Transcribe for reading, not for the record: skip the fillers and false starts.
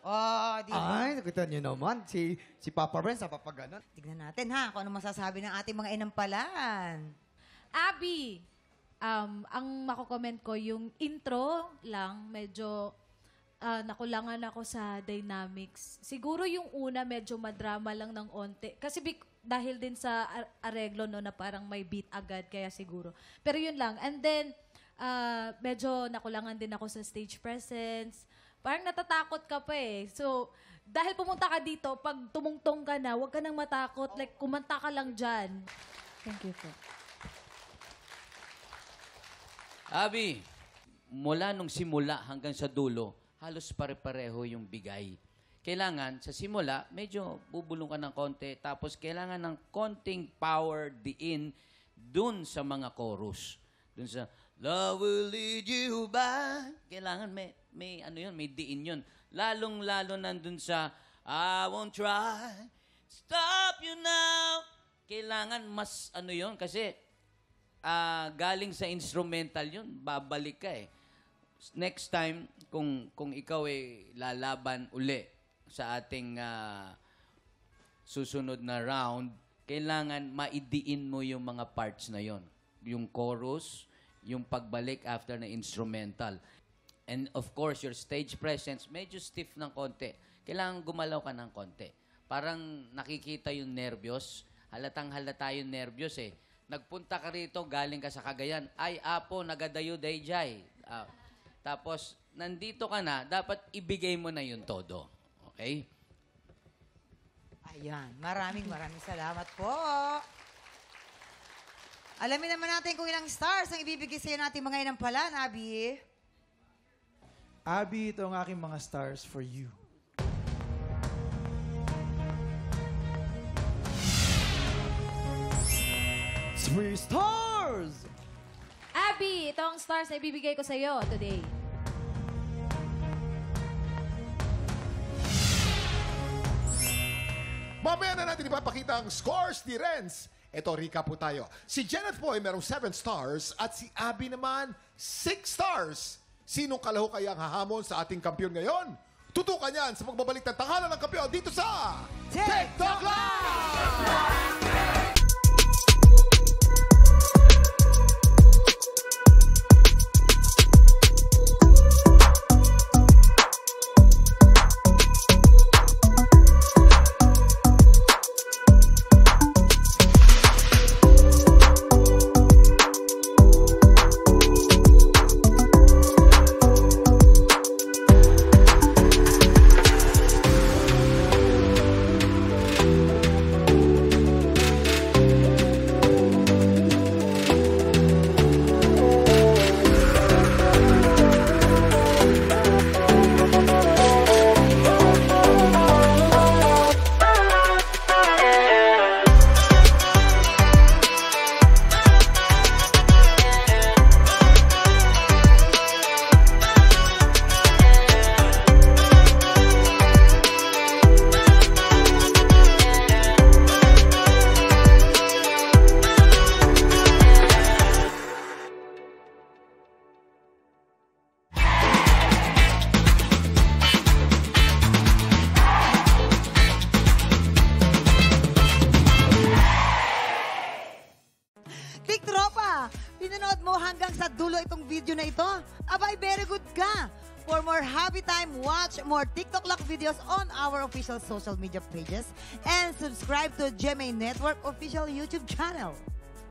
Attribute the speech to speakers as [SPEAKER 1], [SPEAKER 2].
[SPEAKER 1] Oh, di ba?
[SPEAKER 2] Ay, nakita niyo naman. Si Papa Renz, napapaganon.
[SPEAKER 1] Tignan natin ha, kung ano masasabi ng ating mga inampalan.
[SPEAKER 3] Abby, ang mako-comment ko, yung intro lang, medyo nakulangan ako sa dynamics. Siguro yung una, medyo madrama lang ng onte. Kasi dahil din sa areglo, no, na parang may beat agad, kaya siguro. Pero yun lang. And then, medyo nakulangan din ako sa stage presence. Parang natatakot ka pa eh. So, dahil pumunta ka dito, pag tumungtong ka na, huwag ka nang matakot. Like, kumanta ka lang dyan. Thank you po.
[SPEAKER 4] Abby, mula nung simula hanggang sa dulo, halos pare-pareho yung bigay. Kailangan, sa simula, medyo bubulong ka ng konti, tapos kailangan ng konting power diin dun sa mga chorus. Dun sa, love will lead you back. Kailangan may ano yun, may diin yun. Lalong-lalo nandun sa, I won't try, stop you now. Kailangan mas ano yun, kasi galing sa instrumental yun, babalik ka eh. Next time, kung ikaw ay lalaban uli sa ating susunod na round, kailangan maidiin mo yung mga parts na yon. Yung chorus, yung pagbalik after na instrumental. And of course, your stage presence, medyo stiff ng konti. Kailangan gumalaw ka ng konti. Parang nakikita yung nervyos. Halatang-halata yung nervyos eh. Nagpunta ka rito, galing ka sa Cagayan. Ay, apo, nagadayo dayjay. Tapos, nandito ka na, dapat ibigay mo na yung todo. Okay?
[SPEAKER 1] Ayan, maraming salamat po. Alamin naman natin kung ilang stars ang ibibigay sa'yo natin mga inampalan, Abby.
[SPEAKER 5] Abby, ito ang aking mga stars for you.
[SPEAKER 2] Three stars!
[SPEAKER 3] Abby, ito ang stars na ibibigay ko sa iyo today.
[SPEAKER 6] Mamaya na natin ipapakita ang scores ni Renz. Ito, recap po tayo. Si Janet po ay merong 7 stars at si Abby naman 6 stars. Sinong kalaho kaya ang hahamon sa ating kampiyon ngayon? Tutukan yan sa pagbabalik ng tanghalan ng kampiyon dito sa TikTok Live!
[SPEAKER 1] Tiktropa, pinanood mo hanggang sa dulo itong video na ito? Abay, very good ka! For more happy time, watch more TikTok Lock videos on our official social media pages and subscribe to GMA Network official YouTube channel.